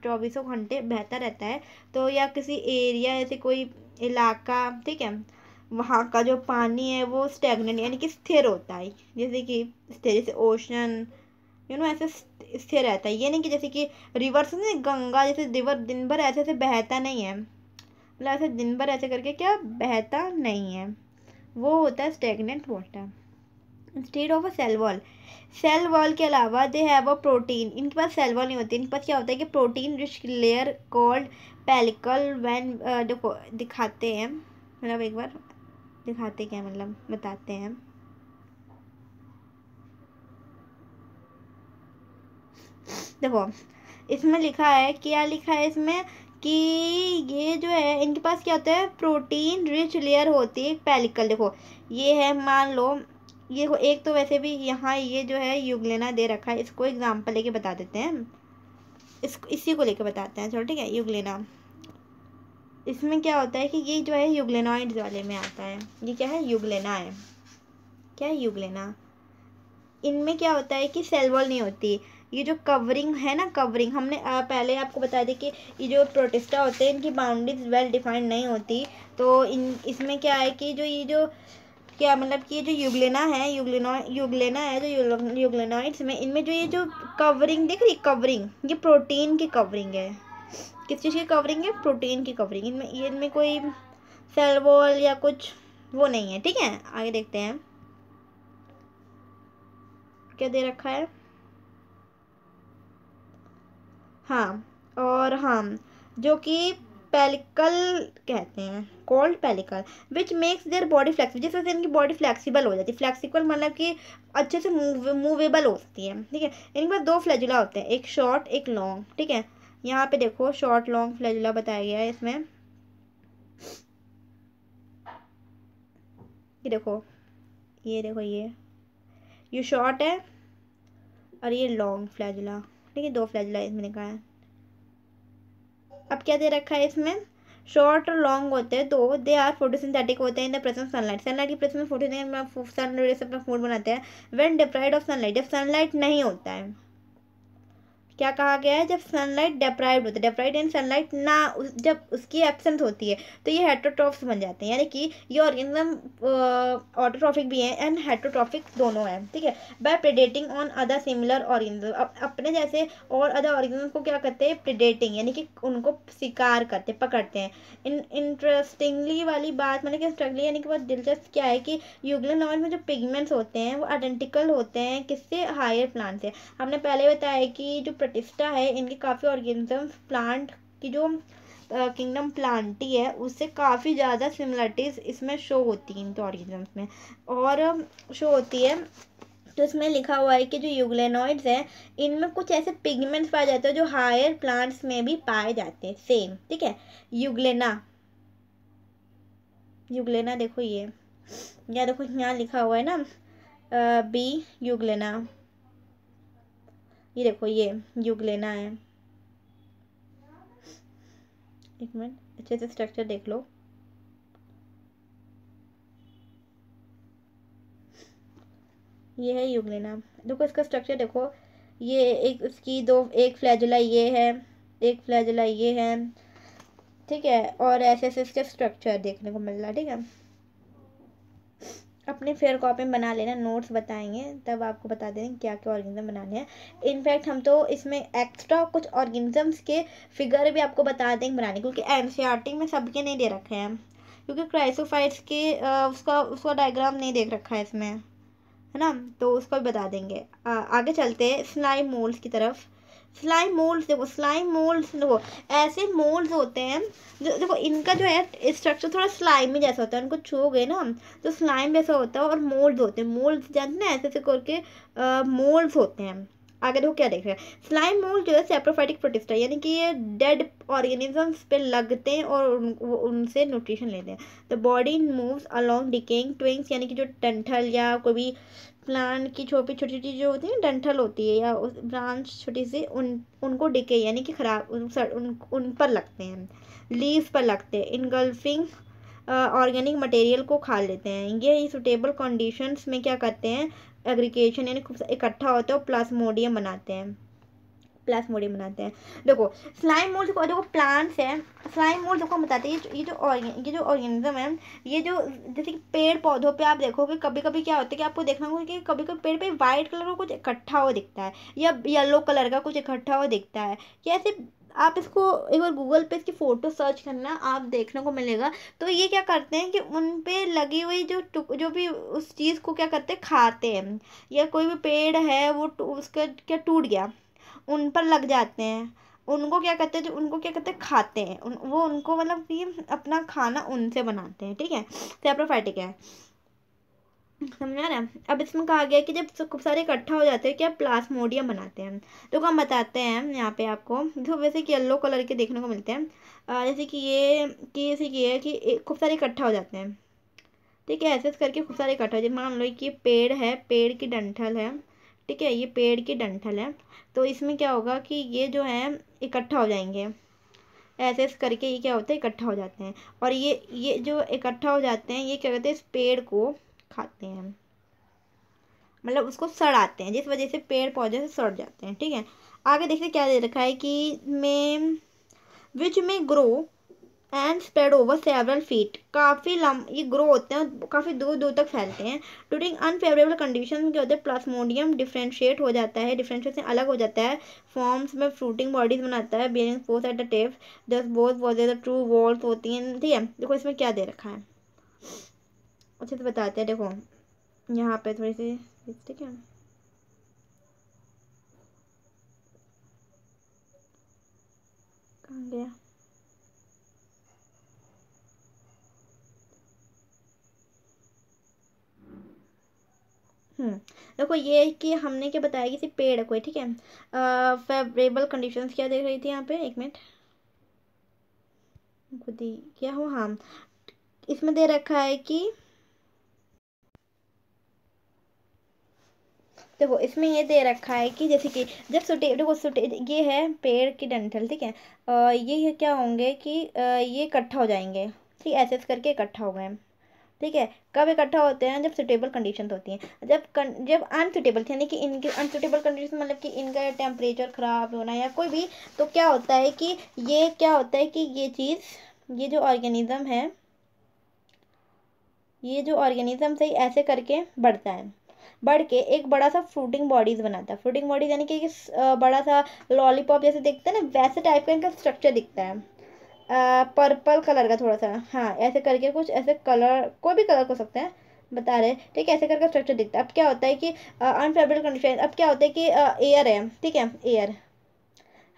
24 घंटे बहता रहता है। तो या किसी एरिया ऐसे कोई इलाका, ठीक है, वहाँ का जो पानी है वो स्टेगनेंट यानी कि स्थिर होता है, जैसे कि स्थिर, जैसे ओशन ऐसे स्थिर रहता है। ये नहीं कि जैसे कि रिवर्स में गंगा जैसे रिवर दिन भर ऐसे ऐसे बहता नहीं है, मतलब ऐसे दिन भर ऐसे करके क्या बहता नहीं है, वो होता है stagnant water. Instead of a cell wall के अलावा दे हैव अ प्रोटीन, इनके पास सेल वॉल नहीं होती, इनके पास क्या होता है कि protein rich layer called pellicle when, देखो दिखाते हैं, मतलब एक बार दिखाते क्या मतलब बताते हैं। देखो इसमें लिखा है, क्या लिखा है इसमें कि ये जो है इनके पास क्या होता है, प्रोटीन रिच लेयर होती है पेलिकल। देखो ये है, मान लो ये एक तो वैसे भी यहाँ ये जो है यूग्लेना दे रखा है, इसको एग्जांपल लेके बता देते हैं, इसी को लेके बताते हैं, चलो ठीक है। यूग्लेना, इसमें क्या होता है कि ये जो है यूग्लेनॉइड्स वाले में आता है, ये क्या है यूग्लेना है, क्या है यूग्लेना। इनमें क्या होता है कि सेल वॉल नहीं होती, ये जो कवरिंग है ना, कवरिंग हमने पहले आपको बताया था कि ये जो प्रोटिस्टा होते हैं इनकी बाउंड्रीज वेल डिफाइंड नहीं होती। तो इसमें क्या है कि जो ये जो क्या मतलब कि ये जो यूग्लेना है, यूग्लेना है जो यूग्लेनॉइड्स में, इनमें जो ये जो कवरिंग दिख रही, कवरिंग ये प्रोटीन की कवरिंग है। किस चीज़ की कवरिंग है, प्रोटीन की कवरिंग। इनमें कोई सेल वॉल या कुछ वो नहीं है, ठीक है। आगे देखते हैं क्या दे रखा है। हाँ, और हाँ जो कि पेलिकल कहते हैं, called pellicle, which makes their body flexible, जिस वजह से इनकी बॉडी फ्लेक्सिबल हो जाती है। फ्लेक्सिबल मतलब कि अच्छे से मूवेबल हो सकती है, ठीक है। इनके पास दो फ्लैजुला होते हैं, एक शॉर्ट एक लॉन्ग, ठीक है। यहाँ पे देखो शॉर्ट लॉन्ग फ्लैजुला बताया गया है इसमें, ये देखो, ये देखो, ये शॉर्ट है और ये लॉन्ग फ्लैजुला, ठीक है, दो फ्लैजुला इसमें लिखा है। अब क्या दे रखा है इसमें, शॉर्ट और लॉन्ग होते हैं दो, दे आर फोटोसिंथेटिक होते हैं in the presence sunlight, sunlight की प्रेजेंस में फोटोसिंथेटिक सन रेज अपना फूड बनाते हैं। व्हेन डिप्राइव्ड ऑफ सनलाइट, जब सनलाइट नहीं होता है, क्या कहा गया है, जब सनलाइट डेप्राइव्ड होती है, डेप्राइव्ड इन सनलाइट ना जब उसकी एब्सेंट होती है तो ये हेटरोट्रॉफ्स बन जाते हैं, यानी कि ये ऑर्गेनिज्म ऑटोट्रॉफिक भी हैं एंड हेटरोट्रॉफिक दोनों हैं, ठीक है। By predating on other similar organism, अपने जैसे और अदर ऑर्गेनिज्म को क्या करते हैं, प्रेडेटिंग यानी कि उनको शिकार करते पकड़ते हैं। इंटरेस्टिंगली वाली बात मतलब कि स्ट्रगली यानी कि बहुत दिलचस्प क्या है कि यूग्लेनॉइड में जो पिगमेंट्स होते हैं वो आइडेंटिकल होते हैं किससे, हायर प्लांट से। हमने पहले बताया कि जो प्रोटिस्टा है इनके काफ़ी ऑर्गेनिजम्स प्लांट की जो किंगडम प्लांटी है उससे काफ़ी ज़्यादा सिमिलरिटीज़ इसमें शो होती है, इनके ऑर्गेनिजम्स में और शो होती है। तो इसमें लिखा हुआ है कि जो यूग्लेनॉइड्स हैं इनमें कुछ ऐसे पिगमेंट्स पाए जाते हैं जो हायर प्लांट्स में भी पाए जाते हैं, सेम, ठीक है। यूग्लेना, यूग्लेना देखो ये, या देखो यहाँ लिखा हुआ है ना बी यूग्लेना, ये देखो ये यूग्लेना है। एक मिनट अच्छे से स्ट्रक्चर देख लो, ये है यूग्लेना। देखो इसका स्ट्रक्चर देखो, ये एक इसकी दो, एक फ्लैजुला ये है, एक फ्लैजुला ये है, ठीक है। और ऐसे ऐसे इसके स्ट्रक्चर देखने को मिल रहा है, ठीक है। अपने फेयर कॉपी में बना लेना, नोट्स बताएंगे तब आपको बता देंगे क्या क्या ऑर्गेनिज्म बनाने हैं। इनफैक्ट हम तो इसमें एक्स्ट्रा कुछ ऑर्गेनिजम्स के फिगर भी आपको बता देंगे बनाने, क्योंकि एनसीईआरटी में सबके नहीं दे रखे हैं, क्योंकि क्राइसोफाइट्स के उसका डायग्राम नहीं देख रखा है इसमें, है ना, तो उसको भी बता देंगे। आगे चलते हैं स्लाइम मोल्ड्स की तरफ। स्लाइम मोल्ड्स देखो, स्लाइम मोल्ड्स देखो, ऐसे मोल्ड्स होते हैं जो देखो इनका जो है स्ट्रक्चर थोड़ा स्लाइमी जैसा होता है, उनको छूओगे ना तो स्लाइम जैसा होता है, और मोल्ड्स होते हैं, मोल्ड्स जानते हैं ऐसे ऐसे करके मोल्ड्स होते हैं। आगे देखो क्या देख रहे हैं, स्लाइम मोल्ड जो है सेप्रोफाइटिक प्रोटिस्टा, यानी कि ये डेड ऑर्गेनिजम्स पे लगते हैं और उनसे न्यूट्रिशन लेते हैं। The body moves along decaying twigs, यानी कि जो डंठल या कोई भी प्लांट की छोटी छोटी छोटी जो होती है डंठल होती है या उस ब्रांच छोटी सी, उनको डिके यानी कि खराब उन पर लगते हैं, लीव्स पर लगते हैं, इनगल्फिंग ऑर्गेनिक मटेरियल को खा लेते हैं। ये सुटेबल कंडीशंस में क्या करते हैं, एग्रीगेशन यानी इकट्ठा होते हैं और प्लाज्मोडियम बनाते हैं। प्लाज्मोडियम बनाते हैं। देखो स्लाइम मोल्ड को, देखो प्लांट्स है, स्लाइम मोल्ड को हम बताते हैं ये जो ऑर्गेनिज्म है, ये जो जैसे कि पेड़ पौधों पे आप देखोगे कभी कभी क्या होता है कि आपको देखना होगा कि कभी कभी पेड़ पे वाइट कलर का कुछ इकट्ठा हुआ दिखता है या येलो कलर का कुछ इकट्ठा हुआ दिखता है। कैसे, आप इसको एक बार गूगल पे इसकी फ़ोटो सर्च करना, आप देखने को मिलेगा। तो ये क्या करते हैं कि उन पे लगी हुई जो भी उस चीज़ को क्या करते हैं, खाते हैं। या कोई भी पेड़ है वो उसका क्या टूट गया, उन पर लग जाते हैं, उनको क्या करते हैं, जो उनको क्या करते हैं, खाते हैं वो उनको मतलब कि अपना खाना उनसे बनाते हैं, ठीक है। सेप्रोफाइटिक है, समझा ना। अब इसमें कहा गया कि जब खूब सारे इकट्ठा हो जाते हैं क्या प्लाज्मोडियम बनाते हैं। तो हम बताते हैं यहाँ पे आपको, जो वैसे कि येलो कलर के देखने को मिलते हैं। जैसे कि ये है कि खूब सारे इकट्ठा हो जाते हैं, ठीक है। ऐसे करके खूब सारे इकट्ठा हो जाए, मान लो कि ये पेड़ है, पेड़ की डंठल है, ठीक है, ये पेड़ की डंठल है। तो इसमें क्या होगा कि ये जो है इकट्ठा हो जाएंगे, ऐसे करके ये क्या होता है, इकट्ठा हो जाते हैं। और ये जो इकट्ठा हो जाते हैं, ये क्या कहते हैं, इस पेड़ को खाते हैं, मतलब उसको सड़ाते हैं, जिस वजह से पेड़ पौधे से सड़ जाते हैं, ठीक है। आगे देखते क्या दे रखा है कि में विच में grow and spread over several feet, काफ़ी ये ग्रो होते हैं, काफ़ी दूर दूर तक फैलते हैं। ड्यूरिंग अनफेवरेबल कंडीशन क्या होते हैं, प्लाज्मोडियम डिफ्रेंशिएट हो जाता है, डिफ्रेंशिएशन अलग हो जाता है, फॉर्म्स में फ्रूटिंग बॉडीज बनाता है, bearing force at the tips, just both was true walls होती हैं, ठीक है। देखो इसमें क्या दे रखा है, अच्छे से बताते हैं। देखो यहाँ पे थोड़ी सी, ठीक है, कहाँ गया, देखो ये कि हमने क्या बताया कि सिर्फ पेड़ है कोई, ठीक है। फेवरेबल कंडीशंस क्या देख रही थी यहाँ पे, एक मिनट, खुद ही क्या हो, हाँ इसमें दे रखा है कि देखो इसमें ये दे रखा है कि जैसे कि जब देखो ये है पेड़ की डंठल, ठीक है। ये क्या होंगे कि ये इकट्ठा हो जाएंगे, ठीक ऐसे ऐसे करके इकट्ठा हो गए, ठीक है। कब इकट्ठा होते हैं, जब सुटेबल कंडीशन होती हैं। जब अनसुटेबल यानी कि इनके अनसुटेबल कंडीशन मतलब कि इनका टेम्परेचर ख़राब होना या कोई भी, तो क्या होता है कि ये क्या होता है कि ये चीज़, ये जो ऑर्गेनिज्म से ऐसे करके बढ़ता है, बढ़ के एक बड़ा सा फ्रूटिंग बॉडीज बनाता है। फ्रूटिंग बॉडीज यानी कि बड़ा सा लॉलीपॉप जैसे दिखता है ना, वैसे टाइप का इनका स्ट्रक्चर दिखता है, पर्पल कलर का थोड़ा सा, हाँ ऐसे करके कुछ ऐसे कलर, कोई भी कलर हो सकता है, बता रहे, ठीक है। ऐसे करके स्ट्रक्चर दिखता है। अब क्या होता है कि अनफेवरेबल कंडीशन, अब क्या होता है कि एयर है, ठीक है, एयर,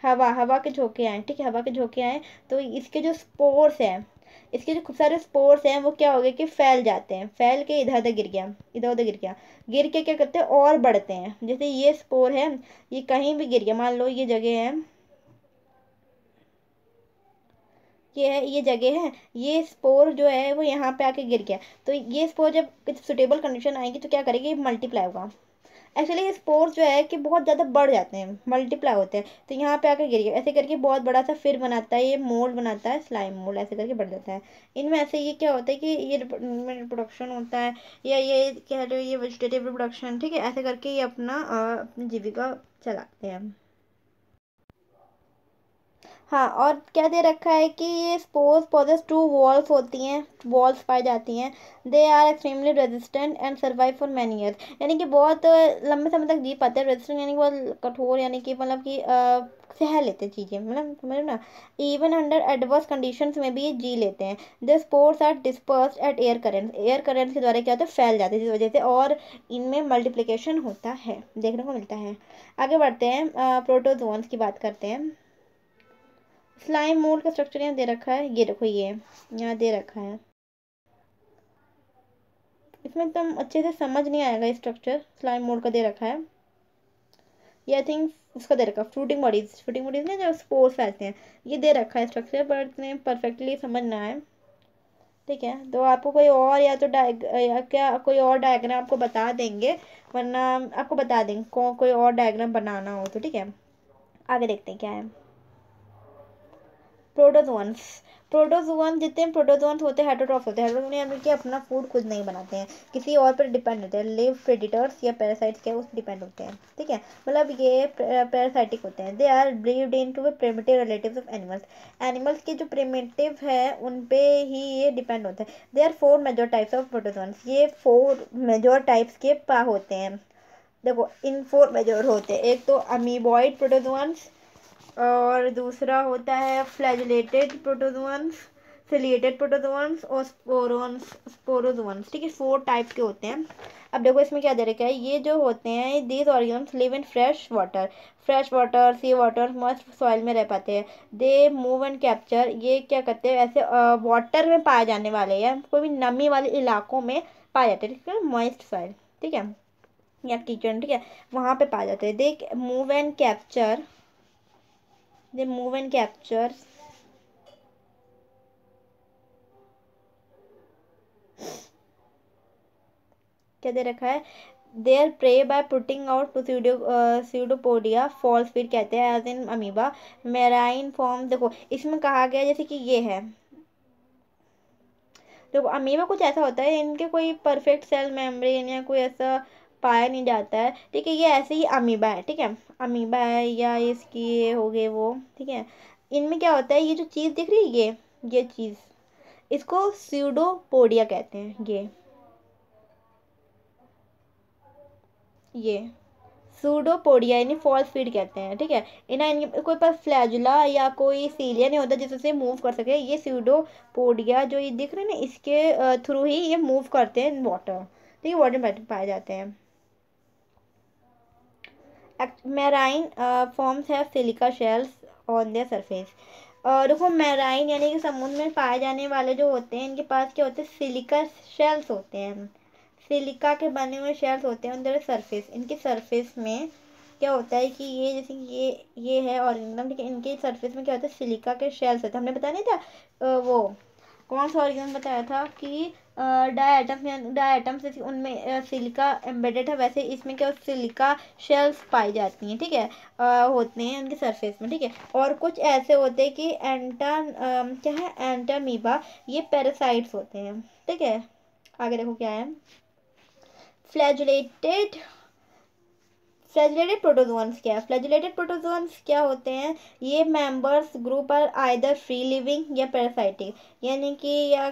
हवा, हवा के झोंके आए, ठीक है, हवा के झोंके आए, तो इसके जो स्पोर्स हैं, इसके जो खूब सारे स्पोर्स हैं, वो क्या हो गए कि फैल जाते हैं, फैल के इधर उधर गिर गया, इधर उधर गिर गया, गिर के क्या करते हैं और बढ़ते हैं। जैसे ये स्पोर है, ये कहीं भी गिर गया, मान लो ये जगह है, ये जगह है, ये स्पोर जो है वो यहाँ पे आके गिर गया, तो ये स्पोर जब सुटेबल कंडीशन आएगी तो क्या करेगी, मल्टीप्लाई होगा। एक्चुअली ये स्पोर्स जो है कि बहुत ज़्यादा बढ़ जाते हैं, मल्टीप्लाई होते हैं, तो यहाँ पे आके गिर गया, ऐसे करके बहुत बड़ा सा फिर बनाता है, ये मोल्ड बनाता है, स्लाइम मोल्ड, ऐसे करके बढ़ जाता है। इनमें ऐसे ये क्या होता है कि ये रिप्रोडक्शन होता है, या ये कह रहे हो ये वेजिटेटिव रिप्रोडक्शन, ठीक है, ऐसे करके ये अपनी जीविका चलाते हैं। हाँ, और क्या दे रखा है कि ये स्पोर्स पॉजेस टू वॉल्स होती हैं, वॉल्स पाई जाती हैं, they are extremely resistant and survive for many years, यानी कि बहुत लंबे समय तक जी पाते हैं। रेजिस्टेंट यानी कि बहुत कठोर, यानी कि मतलब कि सह लेते हैं चीज़ें, मतलब ना, इवन अंडर एडवर्स कंडीशंस में भी ये जी लेते हैं। The spores are dispersed at air currents के द्वारा क्या होता है, फैल जाते हैं, जिस वजह से और इनमें मल्टीप्लिकेशन होता है, देखने को मिलता है। आगे बढ़ते हैं, प्रोटोजोन्स की बात करते हैं। स्लाइम मोल्ड का स्ट्रक्चर यहाँ दे रखा है, ये देखो ये यहाँ दे रखा है, इसमें एकदम अच्छे से समझ नहीं आएगा स्ट्रक्चर, स्लाइम मोल्ड का दे रखा है, ये आई थिंक उसका दे रखा है फ्रूटिंग बॉडीज ना जो स्पोर्स फैलते हैं, ये दे रखा है स्ट्रक्चर, बट इतने परफेक्टली समझ ना आए, ठीक है। तो आपको कोई और या तो या क्या कोई और डायग्राम आपको बता देंगे, वरना आपको बता देंगे कोई और डायग्राम बनाना हो तो, ठीक है। आगे देखते हैं क्या है, प्रोटोजोन्स। प्रोटोजोअन, जितने प्रोटोजोअन्स होते हैं हेटेरोट्रॉफ्स होते हैं। हेटेरोट्रॉफ यानी कि अपना फूड खुद नहीं बनाते हैं, किसी और पर डिपेंड होते हैं, लिव प्रेडिटर्स या पैरासाइट्स के उस डिपेंड होते हैं, ठीक है। मतलब ये पैरासाइटिक होते हैं। They are believed in to primitive relatives of animals. Animals के जो प्रिमिटिव है उन पे ही ये डिपेंड होता है। They are 4 major types of protozoans. ये 4 मेजर टाइप्स के होते हैं। देखो इन 4 मेजर होते हैं। एक तो अमीबॉइड प्रोटोजोअन्स, और दूसरा होता है फ्लैजिलेटेड प्रोटोजोअन्स, सिलिएटेड प्रोटोजोअन्स और स्पोरोजोअन्स, ठीक है। 4 टाइप के होते हैं। अब देखो इसमें क्या दे रखा है, ये जो होते हैं these organisms live in fresh water sea water, moist soil में रह पाते हैं। दे मूव एंड कैप्चर, ये क्या करते हैं ऐसे वाटर में पाए जाने वाले या कोई भी नमी वाले इलाकों में पाए जाते हैं, ठीक है, मॉइस्ट सॉइल, ठीक है, या किचन, ठीक है, वहाँ पे पाए जाते हैं। They move and capture, they move and capture क्या दे रखा है, their prey by putting out pseudopodia false feet कहते हैं as in amoeba marine form. देखो इसमें कहा गया जैसे कि ये है, देखो अमीबा कुछ ऐसा होता है, इनके कोई परफेक्ट सेल मेम्ब्रेन या कोई ऐसा पाया नहीं जाता है, ठीक है। ये ऐसे ही अमीबा है, ठीक है, अमीबा है या इसकी ये हो गए वो, ठीक है। इनमें क्या होता है, ये जो चीज़ दिख रही है ये चीज़, इसको स्यूडोपोडिया कहते हैं। ये सूडोपोडिया यानी फॉल्स फीड कहते हैं, ठीक है। इन्हें कोई पर फ्लैजुला या कोई सीलिया नहीं होता जिससे मूव कर सके। ये सूडोपोडिया जो ये दिख रहे हैं ना, इसके थ्रू ही ये मूव करते हैं वाटर, ठीक है, वाटर में पाए जाते हैं। Marine forms have silica shells on their surface. देखो मैराइन यानी कि समुद्र में पाए जाने वाले जो होते हैं, इनके पास क्या होते हैं, सिलिका शेल्स होते हैं, सिलिका के बने हुए शेल्स होते हैं उनके सरफेस। इनके सरफेस में क्या होता है कि ये जैसे ये है ऑर्गेनिज्म, ठीक है, इनके सरफेस में क्या होता है, सिलिका के शेल्स होते हैं। हमने बताया नहीं था वो कौन सा ऑर्गेनिज्म बताया था कि डायटम से उनमें सिलिका एम्बेडेड है, वैसे इसमें क्या सिलिका शेल्स पाई जाती हैं, ठीक है, होते हैं उनके सरफेस में, ठीक है। और कुछ ऐसे होते हैं कि क्या है एंटामीबा, ये पैरासाइट्स होते हैं, ठीक है। आगे देखो क्या है, फ्लैजुलेटेड फ्लैजुलेटेड प्रोटोजोअन्स क्या है, फ्लैजुलेटेड प्रोटोजोअन्स क्या होते हैं, ये members group are either free living या पैरासाइटिक, यानी कि या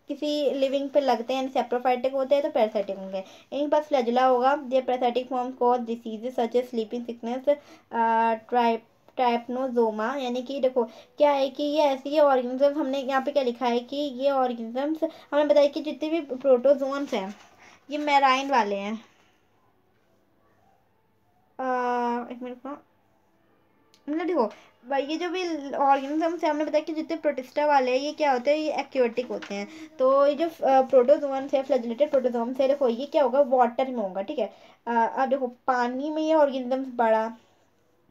किसी लिविंग पे लगते हैं, सेप्रोफाइटिक होते हैं तो पैरासाइटिक होंगे। इनके पास फ्लैजुला होगा। ये parasitic form cause diseases such as sleeping sickness, trypanosoma, यानी कि देखो क्या है कि ये ऐसी ऑर्गेनिजम्स, हमने यहाँ पे क्या लिखा है कि ये ऑर्गेनिजम्स हमें बताया कि जितने भी प्रोटोजोअन्स हैं ये मैराइन वाले हैं। एक मिनट का, मतलब देखो भाई ये जो भी ऑर्गेनिज्म हमने बताया कि जितने प्रोटिस्टा वाले हैं ये क्या होते हैं, ये एक्वेटिक होते हैं। तो ये जो प्रोटोजोअन्स है, फ्लैजिलेटेड प्रोटोजोअन्स है, देखो ये क्या होगा, वाटर में होगा, ठीक है। अब देखो पानी में ये ऑर्गेनिज्म बड़ा,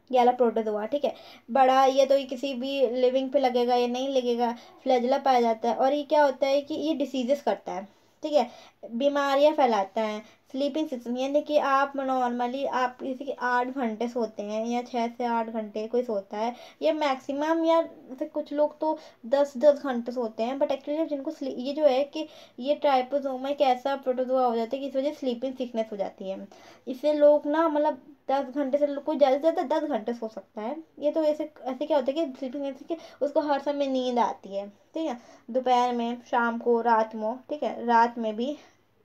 ये वाला प्रोटोजोआ, ठीक है, बड़ा, ये तो ये किसी भी लिविंग पे लगेगा या नहीं लगेगा, फ्लैजिला पाया जाता है। और ये क्या होता है कि ये डिसीजेस करता है, ठीक है, बीमारियां फैलाता है। स्लीपिंग सिस्टम यानी कि आप नॉर्मली आप जैसे कि 8 घंटे सोते हैं या 6 से 8 घंटे कोई सोता है, ये मैक्सिमम, या जैसे कुछ लोग तो 10-10 घंटे सोते हैं, बट एक्चुअली जिनको ये जो है कि ये ट्राइपोसोमा एक ऐसा प्रोटोजोआ हो जाता है कि इस वजह से स्लीपिंग सिकनेस हो जाती है। इससे लोग ना मतलब 10 घंटे से कोई ज़्यादा से ज़्यादा 10 घंटे सो सकता है। ये तो ऐसे ऐसे क्या होता है कि स्लीपिंग ऐसे कि उसको हर समय नींद आती है, ठीक है, दोपहर में, शाम को, रात में, ठीक है, रात में भी,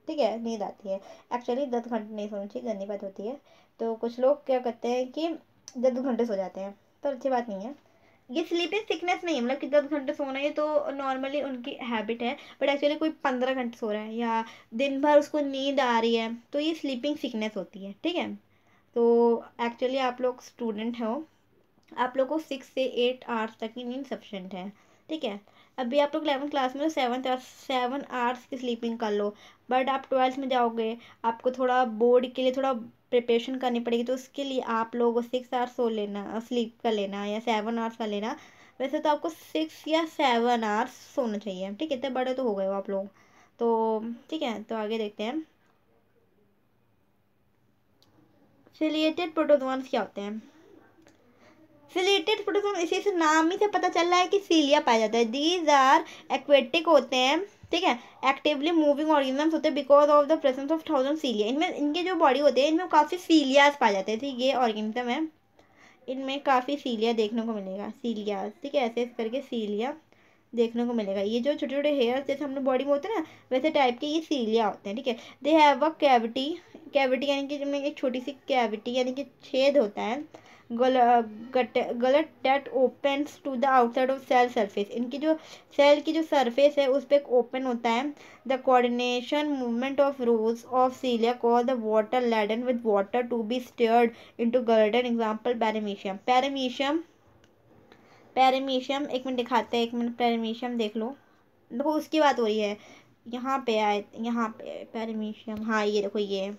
ठीक है, नींद आती है। एक्चुअली 10 घंटे नहीं सोना चाहिए, गंदी बात होती है। तो कुछ लोग क्या करते हैं कि 10 घंटे सो जाते हैं, तो अच्छी बात नहीं है। ये स्लीपिंग सिकनेस नहीं है, मतलब कि 10 घंटे सोना ये तो नॉर्मली उनकी हैबिट है, बट एक्चुअली कोई 15 घंटे सो रहा है या दिन भर उसको नींद आ रही है तो ये स्लीपिंग सिकनेस होती है, ठीक है। तो एक्चुअली आप लोग स्टूडेंट हो, आप लोग को 6 से 8 आवर्स तक की नींद सफिशेंट है, ठीक है। अभी आप लोग 11th क्लास में हो, 7 आवर्स की स्लीपिंग कर लो, बट आप 12th में जाओगे, आपको थोड़ा बोर्ड के लिए थोड़ा प्रिपरेशन करनी पड़ेगी, तो उसके लिए आप लोगों को 6 आवर्स सो लेना, स्लीप कर लेना, या 7 आवर्स का लेना। वैसे तो आपको 6 या 7 आवर्स सोना चाहिए, ठीक है, इतने बड़े तो हो गए हो आप लोग। तो ठीक है, तो आगे देखते हैं, सिलिएटेड प्रोटोजोअन्स क्या होते हैं। सिलेटेड प्रोटोजोआ, इसी से नाम ही से पता चल रहा है कि सीलिया पाया जाता है। दीज आर एक्वेटिक होते हैं, ठीक है, एक्टिवली मूविंग ऑर्गेनिजम्स होते हैं because of the presence of 1000 सीलिया। इनमें इनके जो बॉडी होते हैं इनमें काफ़ी सीलियास पाए जाते हैं। ठीक, ये ऑर्गेनिज्म है, इनमें काफ़ी सीलिया देखने को मिलेगा, सीलियास, ठीक है, ऐसे ऐसे करके सीलिया देखने को मिलेगा। ये जो छोटे छोटे हेयर जैसे हम लोग बॉडी में होते हैं ना, वैसे टाइप के ये सीलिया होते हैं, ठीक है। They have a cavity, cavity यानी कि जिनमें एक छोटी सी कैविटी यानी कि छेद होता है, gullet that opens to the outside of cell surface. इनकी जो सेल की जो सरफेस है उस पर एक ओपन होता है। The coordination movement of rows of cilia call the water laden with water to be steered into gullet. Example paramecium, paramecium, paramecium, एक मिनट दिखाते हैं, एक मिनट, पैरामीशियम देख लो, देखो उसकी बात हो रही है, यहाँ पे आए, यहाँ पे पैरामीशियम, हाँ ये देखो, ये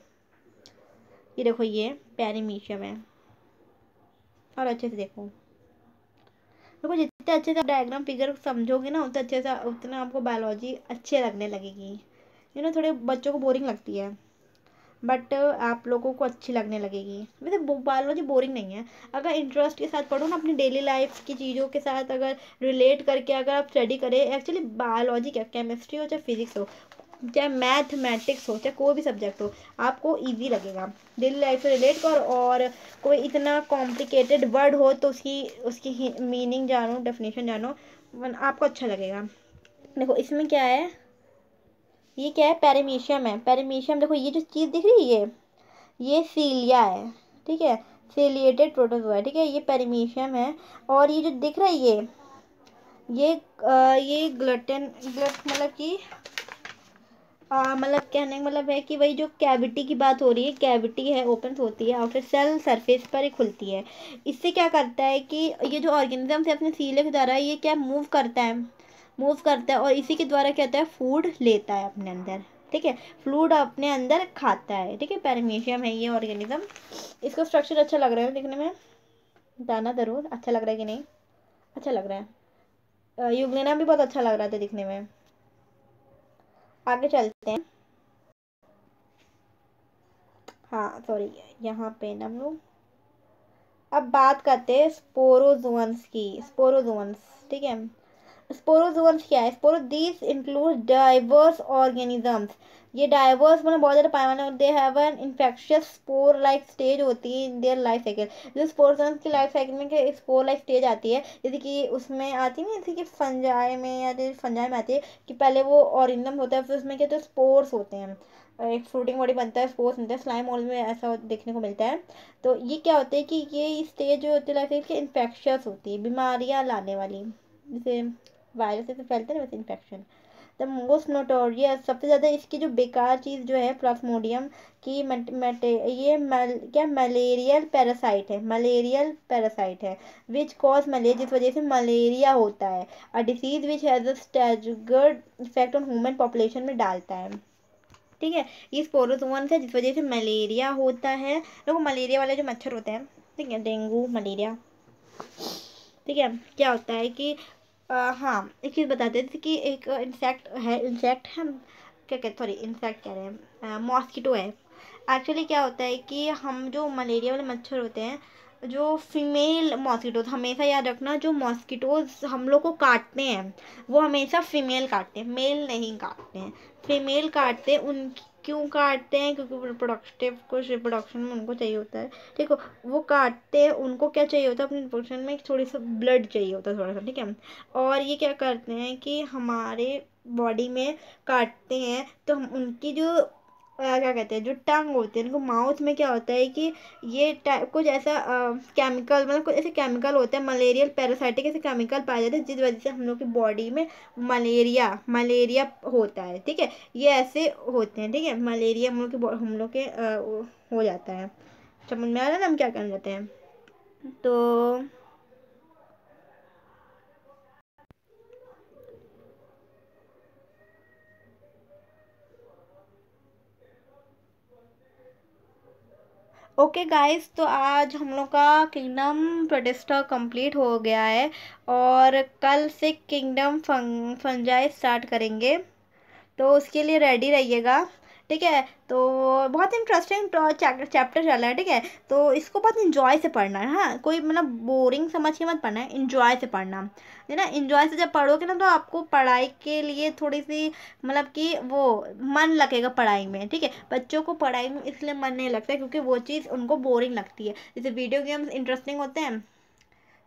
देखो ये पैरामीशियम है। और अच्छे से देखो, देखो जितने अच्छे से डायग्राम फिगर समझोगे ना उतना अच्छे से उतना आपको बायोलॉजी अच्छे लगने लगेगी। थोड़े बच्चों को बोरिंग लगती है बट आप लोगों को अच्छी लगने लगेगी। वैसे बायोलॉजी बोरिंग नहीं है, अगर इंटरेस्ट के साथ पढ़ो ना, अपनी डेली लाइफ की चीज़ों के साथ अगर रिलेट करके अगर आप स्टडी करें। एक्चुअली बायोलॉजी क्या, केमिस्ट्री हो चाहे फिजिक्स हो चाहे मैथमेटिक्स हो चाहे कोई भी सब्जेक्ट हो, आपको इजी लगेगा। डेली लाइफ से रिलेट कर, और कोई इतना कॉम्प्लिकेटेड वर्ड हो तो उसकी उसकी मीनिंग जानो, डेफिनेशन जानो, आपको अच्छा लगेगा। देखो इसमें क्या है, ये क्या है, पैरामीशियम है। पैरामीशियम देखो, ये जो चीज़ दिख रही है ये सीलिया है, ठीक है, सीलिएटेड प्रोटोजोआ है, ठीक है, ये पैरामीशियम है। और ये जो दिख रहा है ये ग्लटन, मतलब कि मतलब कहने का मतलब है कि वही जो कैविटी की बात हो रही है, कैविटी है, ओपन होती है आउटर सेल सरफेस पर ही खुलती है। इससे क्या करता है कि ये जो ऑर्गेनिज्म है अपने सीले के द्वारा ये क्या मूव करता है, और इसी के द्वारा क्या होता है, फूड लेता है अपने अंदर, ठीक है, फ्लूड अपने अंदर खाता है, ठीक है। पैरामीशियम है ये ऑर्गेनिज्म। इसका स्ट्रक्चर अच्छा लग रहा है देखने में, बताना ज़रूर अच्छा लग रहा है कि नहीं। अच्छा लग रहा है, यूग्लेना भी बहुत अच्छा लग रहा था दिखने में। आगे चलते हैं, हाँ सॉरी, यहाँ पे ना हम लोग अब बात करते हैं स्पोरोजोअन्स की, स्पोरोजोअन्स, ठीक है। स्पोरोजोअन्स क्या है, स्पोरो दिस इंक्लूड डाइवर्स ऑर्गेनिजम्स। ये डाइवर्स मतलब बहुत ज़्यादा पाए, they have an infectious spore like stage होती है इन देयर लाइफ साइकिल। जो स्पोरोजोअन्स की लाइफ साइकिल में स्पोर लाइक स्टेज आती है, जैसे कि उसमें आती है ना, जैसे कि फंजाई में या फंजाई में आती है कि पहले वो ऑर्गेनिज्म होता है, फिर उसमें क्या होता है, स्पोर्स होते हैं, एक फ्रूटिंग बॉडी बनता है, स्पोर्स बनता है, स्लाइम मोल्ड में ऐसा देखने को मिलता है। तो ये क्या होता है कि ये स्टेज जो होती है लाइफ साइकिल की इन्फेक्शियस होती है, बीमारियाँ लाने वाली, जैसे वायरस से फैलते हैं वैसे इन्फेक्शन। द मोस्ट नोटोरियस, सबसे ज़्यादा इसकी जो बेकार चीज़ जो है प्लाज्मोडियम की क्या मलेरियल पैरासाइट है, मलेरियल पैरासाइट है, विच कॉज मलेरिया, जिस वजह से मलेरिया होता है, a disease which has a staggered effect on human population में डालता है, ठीक है। ये स्पोरोजोअन्स है जिस वजह से मलेरिया होता है। देखो मलेरिया वाले जो मच्छर होते हैं, ठीक है, डेंगू मलेरिया, ठीक है, क्या होता है कि हाँ एक चीज़ बताते थे कि एक इंसेक्ट है, क्या कहते, सॉरी इंसेक्ट कह रहे हैं, मॉस्किटो है। एक्चुअली क्या होता है कि हम जो मलेरिया वाले मच्छर होते हैं, जो फीमेल मॉस्किटोज, हमेशा याद रखना, जो मॉस्किटोज हम लोग को काटते हैं वो हमेशा फीमेल काटते हैं, मेल नहीं काटते हैं, फीमेल काटते हैं। उन क्यों काटते हैं, क्योंकि रिप्रोडक्टिव, कुछ रिप्रोडक्शन में उनको चाहिए होता है, ठीक है, वो काटते हैं, उनको क्या चाहिए होता है, अपनी रिप्रोडक्शन में थोड़ी सा ब्लड चाहिए होता है, थोड़ा सा, ठीक है। और ये क्या करते हैं कि हमारे बॉडी में काटते हैं तो हम उनकी जो क्या कहते हैं, जो टंग होती है, उनको माउथ में क्या होता है कि ये कुछ ऐसा केमिकल, मतलब कुछ ऐसे केमिकल होते हैं, मलेरियल पैरासाइटिक ऐसे केमिकल पाए जाते हैं जिस वजह से हम लोग की बॉडी में मलेरिया होता है, ठीक है। ये ऐसे होते हैं, ठीक है, मलेरिया हम लोग के हो जाता है। समझ में आ रहा है ना हम क्या करना चाहते हैं। तो ओके गाइस, तो आज हम लोग का किंगडम प्रोटेस्टा कंप्लीट हो गया है और कल से किंगडम फंजाई स्टार्ट करेंगे, तो उसके लिए रेडी रहिएगा। ठीक है। तो बहुत इंटरेस्टिंग चैप्टर चल रहा है, ठीक है। तो इसको बहुत इंजॉय से पढ़ना है, हाँ, कोई मतलब बोरिंग समझ के मत पढ़ना है, इंजॉय से पढ़ना है ना। इंजॉय से जब पढ़ोगे ना तो आपको पढ़ाई के लिए थोड़ी सी मतलब कि वो मन लगेगा पढ़ाई में, ठीक है। बच्चों को पढ़ाई में इसलिए मन नहीं लगता क्योंकि वो चीज़ उनको बोरिंग लगती है। जैसे वीडियो गेम्स इंटरेस्टिंग होते हैं,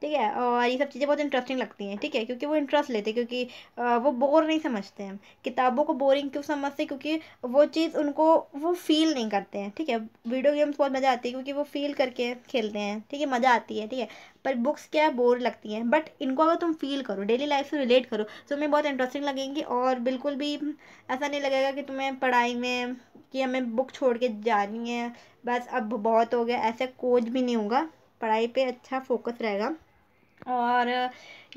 ठीक है, और ये सब चीज़ें बहुत इंटरेस्टिंग लगती हैं, ठीक है, क्योंकि वो इंटरेस्ट लेते हैं, क्योंकि वो बोर नहीं समझते हैं। किताबों को बोरिंग क्यों समझते हैं, क्योंकि वो चीज़ उनको वो फील नहीं करते हैं, ठीक है। वीडियो गेम्स बहुत मज़ा आती है क्योंकि वो फील करके खेलते हैं, ठीक है, मज़ा आती है, ठीक है। पर बुक्स क्या है, बोर लगती हैं। बट इनको अगर तुम फील करो, डेली लाइफ से रिलेट करो, तो तुम्हें बहुत इंटरेस्टिंग लगेंगी, और बिल्कुल भी ऐसा नहीं लगेगा कि तुम्हें पढ़ाई में कि हमें बुक छोड़ के जानी है, बस अब बहुत हो गया, ऐसा कुछ भी नहीं होगा। पढ़ाई पे अच्छा फोकस रहेगा। और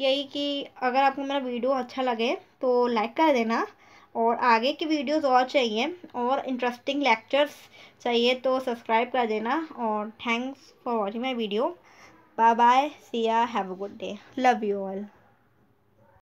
यही कि अगर आपको मेरा वीडियो अच्छा लगे तो लाइक कर देना, और आगे की वीडियोस और चाहिए और इंटरेस्टिंग लेक्चर्स चाहिए तो सब्सक्राइब कर देना। और thanks for watching my video. Bye bye, see ya, have a good day, love you all.